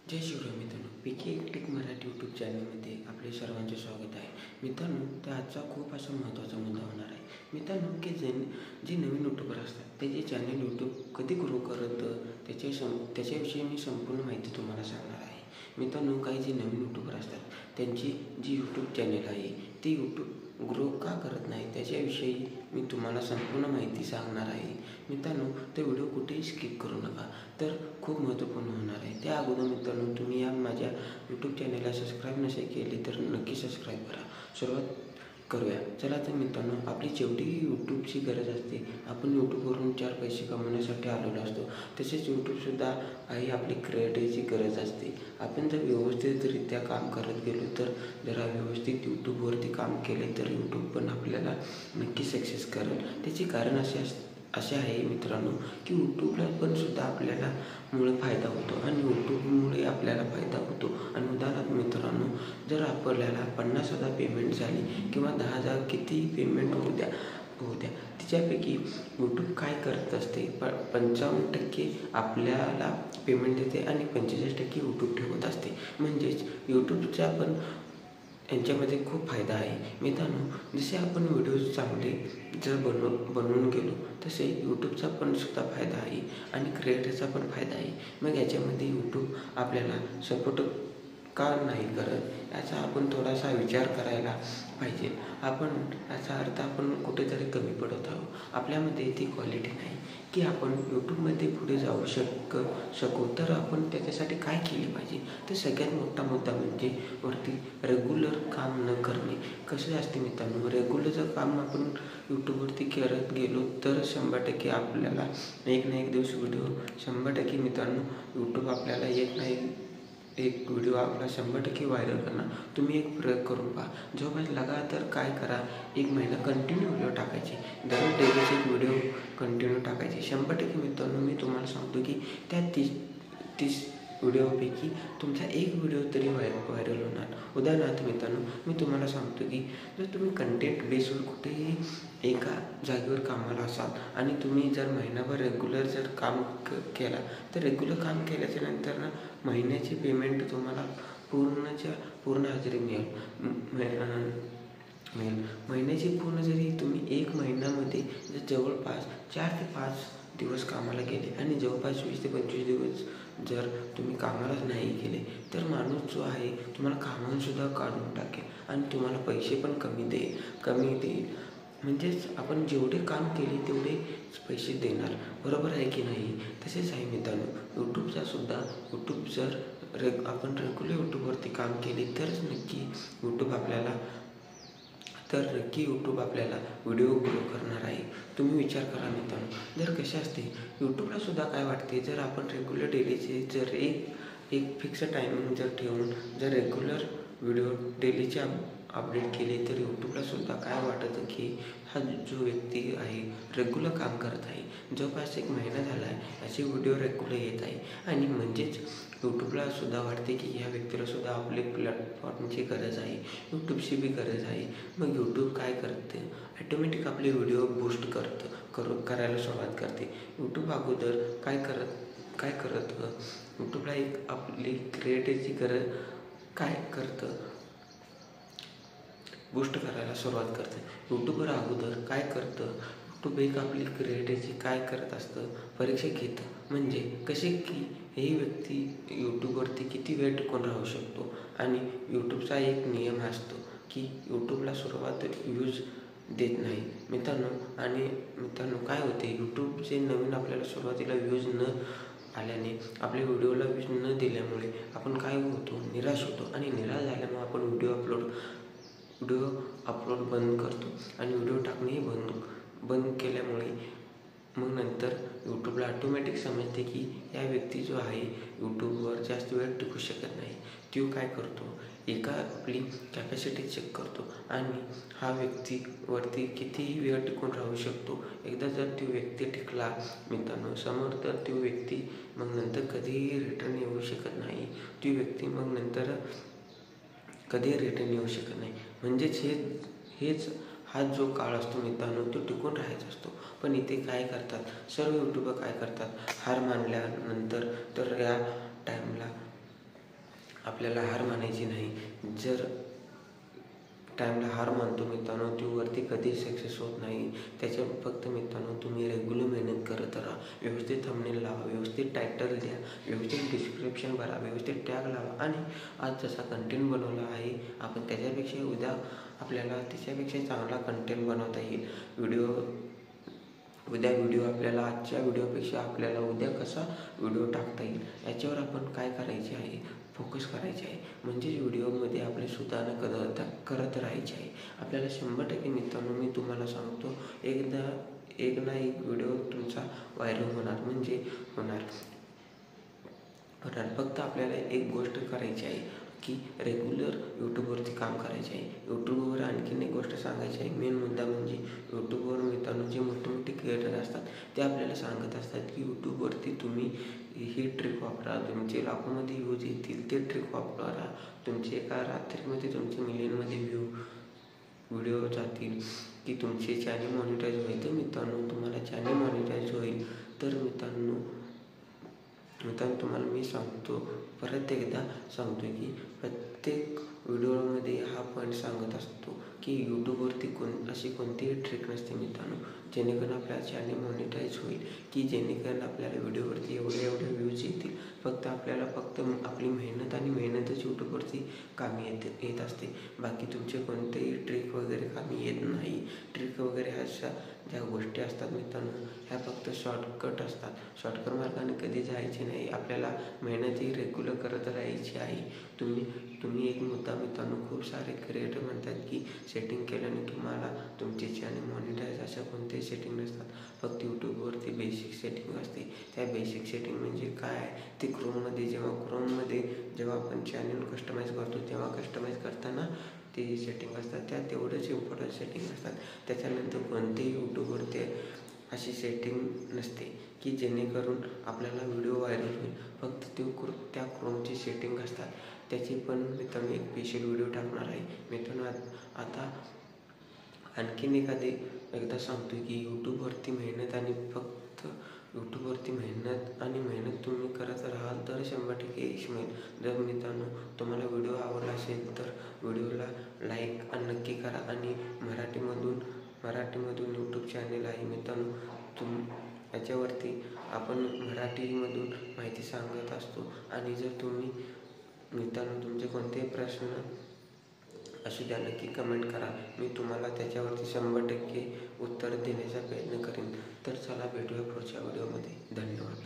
जय शिवराय मित्रांनो, पीके take Marathi YouTube चॅनलमध्ये आपले सर्वांचे स्वागत आहे. मित्रांनो, तर आजचा खूप असा महत्त्वाचा मुद्दा होणार आहे. मित्रांनो, की जे नवीन यूट्यूबर असतात त्याचे चॅनल यूट्यूब कधी ग्रो करतं त्याच्याविषयी मी संपूर्ण माहिती तुम्हाला सांगणार आहे. मित्रांनो, काही जे नवीन यूट्यूबर असतात त्यांची जी यूट्यूब चॅनल आहे ती यूट्यूब ग्रो का करत नाही त्याच्याविषयी मी तुम्हाला संपूर्ण माहिती सांगणार आहे. मित्रांनो, तो व्हिडिओ कुठेही स्किप करू नका, तर खूप महत्त्वपूर्ण होणार आहे. त्या अगोदर मित्रांनो, तुम्ही या माझ्या यूट्यूब चॅनलला सबस्क्राईब नसेल केली तर नक्की सबस्क्राईब करा. सुरुवात करूया. चला तर मित्रांनो, आपली जेवढी यूट्यूबची गरज असते, आपण यूट्यूबवरून 4 पैसे कमवण्यासाठी आलेलो असतो. तसेच यूट्यूबसुद्धा काही आपली क्रिएटिव्हची गरज असते. आपण जर व्यवस्थितरित्या काम करत गेलो तर जरा व्यवस्थित यूट्यूबवरती काम केले तर यूट्यूब पण आपल्याला नक्की सक्सेस करेल. त्याचे कारण असे आहे मित्रांनो, की यूट्यूबला पण सुद्धा आपल्याला मुळे फायदा होतो आणि यूट्यूबमुळे आपल्याला फायदा होतो. आणि उदाहरणार्थ मित्रांनो, जर आपल्याला 50,000 पेमेंट झाली किंवा 10,000 किती पेमेंट होऊ द्या तिच्यापैकी यूट्यूब काय करत असते, 55% आपल्याला पेमेंट देते आणि 45% यूट्यूब ठेवत असते. म्हणजेच यूट्यूबचा पण यांच्यामध्ये खूप फायदा आहे. मित्रांनो, जसे आपण व्हिडिओज चांगले जर बनवून गेलो तसे यूट्यूबचा पण सुद्धा फायदा आहे आणि क्रिएटरचा पण फायदा आहे. मग याच्यामध्ये यूट्यूब आपल्याला सपोर्ट का नाही करत याचा आपण थोडासा विचार करायला पाहिजे. याचा अर्थ आपण कुठेतरी कमी पडत आहोत. आपल्यामध्ये ती क्वालिटी नाही की आपण यूट्यूबमध्ये पुढे जाऊ शकू. तर आपण त्याच्यासाठी काय केले पाहिजे, तर सगळ्यात मोठा मुद्दा म्हणजे वरती रेग्युलर काम न करणे. कसं असते मित्रांनो, रेग्युलर जर काम आपण यूट्यूबवरती करत गेलो तर 100% आपल्याला एक ना एक दिवस व्हिडिओ 100% मित्रांनो यूट्यूब आपल्याला एक व्हिडिओ आपला 100% व्हायरल करणार. तुम्ही एक प्रयोग करून पहा. जवळपास लगातार काय करा, 1 महिना कंटिन्यू व्हिडिओ टाकायचे. दररोज डेलीचे एक व्हिडिओ कंटिन्यू टाकायचे. 100% मित्रांनो मी तुम्हाला सांगतो की त्या 30 व्हिडिओपैकी तुमचा एक व्हिडिओ तरी व्हायरल होणार. उदाहरणार्थ मित्रांनो, मी तुम्हाला सांगतो की जर तुम्ही कंटेंट बेसवर कुठेही एका जागेवर कामाला असाल आणि तुम्ही जर महिनाभर रेग्युलर जर काम केला तर रेग्युलर काम केल्याच्या नंतर ना महिन्याची पेमेंट तुम्हाला पूर्ण हजेरी मिळेल. महिन्याची पूर्ण जरी तुम्ही 1 महिन्यामध्ये जर जवळपास 4 ते 5 दिवस कामाला गेले आणि जवळपास 20 ते 25 दिवस जर तुम्ही कामालाच नाही गेले तर माणूस जो आहे तुम्हाला कामावरूनसुद्धा काढून टाकेल आणि तुम्हाला पैसे पण कमी देईल. म्हणजेच आपण जेवढे काम केले तेवढे पैसे देणार. बरोबर आहे की नाही? तसेच आहे मित्रांनो, यूट्यूब जर आपण रेग्युलर यूट्यूबवरती काम केले तरच नक्की यूट्यूब आपल्याला व्हिडिओ ग्रो करणार आहे. तुम्ही विचार करा मित्रांनो, जर कसे असते यूट्यूबला सुद्धा काय वाटते, जर आपण रेग्युलर डेलीचे जर एक फिक्स टायमिंग जर ठेवून जर रेग्युलर व्हिडिओ डेलीचे अपडेट केले तर यूट्यूबला सुद्धा काय वाटतं की हा जो व्यक्ती आहे रेग्युलर काम करत आहे, जवळपास 1 महिना झाला आहे असे व्हिडिओ रेग्युलर येत आहे. आणि म्हणजेच यूट्यूबला सुद्धा वाटते की ह्या व्यक्तीला सुद्धा आपले प्लॅटफॉर्मची गरज आहे, यूट्यूबची बी गरज आहे. मग यूट्यूब काय करते, ॲटोमॅटिक आपले व्हिडिओ बूस्ट करायला सुरुवात करते. यूट्यूब अगोदर काय करतं, यूट्यूबला एक आपली क्रिएटिव्हची गरज काय करतं, बूस्ट करायला सुरुवात करते. यूट्यूबवर अगोदर काय करतं, यूट्यूब एक आपली क्रिएटिव्हची काय करत असतं, परीक्षा घेतं. म्हणजे कसे की ही व्यक्ती यूट्यूबवरती किती वेळ टिकून राहू शकतो. आणि यूट्यूबचा एक नियम असतो की यूट्यूबला सुरुवात व्ह्यूज देत नाही मित्रांनो काय होते, यूट्यूबचे नवीन आपल्याला सुरुवातीला व्ह्यूज न आल्याने आपल्या व्हिडिओला व्ह्यूज न दिल्यामुळे आपण काय होतो, निराश होतो. आणि निराश झाल्यामुळे आपण व्हिडिओ अपलोड बंद करतो आणि व्हिडिओ टाकणेही बंद केल्यामुळे मग नंतर यूट्यूबला ऑटोमॅटिक समजते की या व्यक्ती जो आहे यूट्यूबवर जास्त वेळ टिकू शकत नाही. तो काय करतो, आपली कॅपॅसिटी चेक करतो आणि हा व्यक्तीवरती कितीही वेळ टिकून राहू शकतो. एकदा जर तो व्यक्ती टिकला मित्रांनो समोर, तर तो व्यक्ती मग नंतर कधीही रिटर्न येऊ शकत नाही. ती व्यक्ती मग नंतर कधीही रिटर्न येऊ शकत नाही. म्हणजेच हा जो काळ असतो मित्रांनो तो टिकून राहायचा असतो. पण इथे काय करतात, सर्व यूट्यूबर काय करतात, हार मानल्यानंतर तर या टाईमला आपल्याला हार मानायची नाही. जर टाईमला हार मानतो मित्रांनो, ती वरती कधीच सक्सेस होत नाही. त्याच्या फक्त मित्रांनो तुम्ही रेग्युलर मेहनत करत राहा. व्यवस्थित थंबनेल लावा, व्यवस्थित टायटल द्या, व्यवस्थित डिस्क्रिप्शन भरा, व्यवस्थित टॅग लावा आणि आज जसा कंटेंट बनवला आहे आपण त्याच्यापेक्षा उद्या आपल्याला त्याच्यापेक्षा चांगला कंटेंट बनवता येईल. उद्या व्हिडिओ आपल्याला आजच्या व्हिडिओपेक्षा आपल्याला उद्या कसा व्हिडिओ टाकता येईल याच्यावर आपण काय करायचे आहे, फोकस करायचे आहे. म्हणजेच व्हिडिओमध्ये आपले सुधारणा करत राहायचे आहे. आपल्याला 100% मित्रांनो मी तुम्हाला सांगतो, एक ना एक व्हिडिओ तुमचा व्हायरल होणार म्हणजे होणार. फक्त आपल्याला एक गोष्ट करायची आहे की रेग्युलर यूट्यूबवरती काम करायचे आहे. यूट्यूबवर आणखीन एक गोष्ट सांगायची आहे. मेन मुद्दा म्हणजे यूट्यूबवर मित्रांनो जे मोठे क्रिएटर असतात ते आपल्याला सांगत असतात की यूट्यूबवरती तुम्ही ही ट्रिक वापरा, तुमचे लाखोमध्ये व्ह्यूज येतील, ते ट्रिक वापरा, तुमचे एका रात्रीमध्ये तुमचे मिलियनमध्ये व्हिडिओ जातील की तुमचे चॅनल मॉनिटाईज होईल. तर मित्रांनो तुम्हाला चॅनल मॉनिटाईज होईल तर मित्रांनो तुम्हाला मी सांगतो, परत एकदा सांगतो की प्रत्येक व्हिडिओमध्ये हा पॉईंट सांगत असतो की यूट्यूबवरती अशी कोणतीही ट्रिक नसते मित्रांनो जेणेकरून आपल्या चॅनल मॉनिटाईज होईल, की जेणेकरून आपल्याला व्हिडिओवरती एवढे व्ह्यूज येतील. फक्त आपली मेहनत आणि मेहनतच यूट्यूबवरती कामी येत असते. बाकी तुमचे कोणतेही ट्रिक वगैरे कामी येत नाही. ट्रिक वगैरे अशा ज्या गोष्टी असतात मित्रांनो ह्या फक्त शॉर्टकट असतात. शॉर्टकट मार्गाने कधी जायचे नाही. आपल्याला मेहनतही रेग्युलर करत राहायची आहे. तुम्ही एक मुद्दा मित्रांनो, खूप सारे क्रिएटर म्हणतात की सेटिंग केल्याने तुम्हाला तुमचे चॅनल मॉनिटाईज अशा कोणतेही सेटिंग नसतात. फक्त यूट्यूबवरती बेसिक सेटिंग असते. त्या बेसिक सेटिंग म्हणजे काय ते क्रोममध्ये जेव्हा आपण चॅनल कस्टमाइज करतो तेव्हा कस्टमाइज करताना ते सेटिंग असतात, त्या तेवढंच इम्पॉर्टंट सेटिंग असतात. त्याच्यानंतर कोणतेही यूट्यूबवरती अशी सेटिंग नसते की जेणेकरून आपल्याला व्हिडिओ व्हायरल होईल. फक्त त्या क्रोमची सेटिंग असतात. त्याची पण मित्रांनो एक स्पेशल व्हिडिओ टाकणार आहे. मित्रांनो आता आणखीन एकदा सांगतो की यूट्यूबवरती मेहनत तुम्ही करत राहाल तर 100% यश मिळेल. जर मित्रांनो तुम्हाला व्हिडिओ आवडला असेल तर व्हिडिओला लाईक नक्की करा आणि मराठीमधून यूट्यूब चॅनल आहे मित्रांनो, याच्यावरती आपण मराठीमधून माहिती सांगत असतो. आणि जर तुम्ही मित्रांनो तुमचे कोणतेही प्रश्न असू द्या नक्की कमेंट करा. मी तुम्हाला त्याच्यावरती 100% उत्तर देण्याचा प्रयत्न करेन. तर चला भेटूया पुढच्या व्हिडिओमध्ये. धन्यवाद.